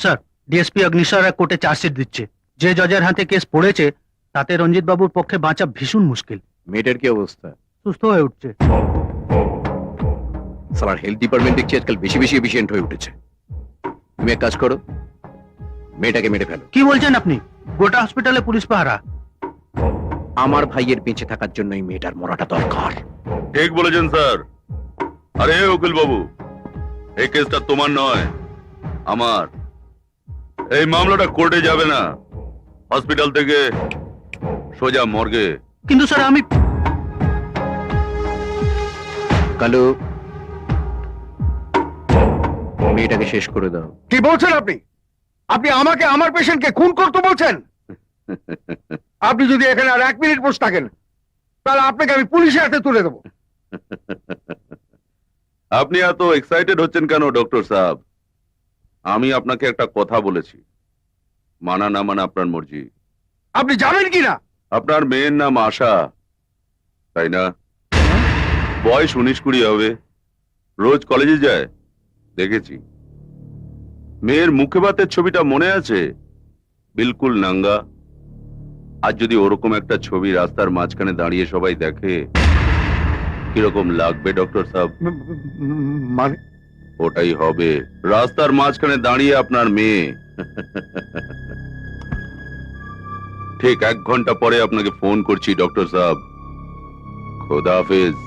Sir, DSP Agnishwar এক কোর্টে chargesheet দিচ্ছে। যে জজের হাতে কেস পড়েছে তাতে রঞ্জিত বাবুর পক্ষে বাঁচা ভীষণ মুশকিল। মেয়েটার কি অবস্থা? সুস্থ হয়ে উঠছে। সালার হেলথ ডিপার্টমেন্ট দেখছি আজকাল বেশি বেশি এফিশিয়েন্ট হয়ে উঠেছে। তুমি এক কাজ করো, মেয়েটাকে মেরে ফেলো। কি বলছেন আপনি? গোটা হসপিটালে পুলিশ পাহারা। আমার ভাইয়ের বেঁচে থাকার জন্য এই মেয়েটার মরাটা দরকার। ঠিক বলেছেন স্যার। আরে উকিল বাবু, এই কেসটা তোমার নয়, আমার। এই মামলাটা কোর্টে যাবে না, হসপিটাল থেকে সোজা মর্গে। কিন্তু স্যার আমি কালু, মেয়েটাকে শেষ করে দাও। কি বলছেন আপনি? আপনি আমাকে আমার পেশেন্টকে খুন করতে বলছেন? আপনি যদি এখানে আর 1 মিনিট বসে থাকেন তাহলে আপনাকে আমি পুলিশের হাতে তুলে দেবো। আপনি এত এক্সাইটেড হচ্ছেন কেন ডক্টর সাহেব? আমি আপনাকে একটা কথা বলেছি, মানা না মানা আপনার মর্জি। আপনি যাবেন কি না? আপনার মেয়ের নাম আশা, তাই না? বয়স 19-20 হবে, রোজ কলেজে যায়, দেখেছি। মেয়ের মুখে ভাতের ছবিটা মনে আছে? বিলকুল নাঙ্গা। আর যদি ওরকম একটা ছবি রাস্তার মাঝখানে দাঁড়িয়ে সবাই দেখে, কিরকম লাগবে ডক্টর সাহেব? মানে ওটাই হবে, রাস্তার মাঝখানে দাঁড়িয়ে আপনার মেয়ে। ঠিক 1 ঘন্টা পরে আপনাকে ফোন করছি ডক্টর সাহেব। খোদা হাফেজ।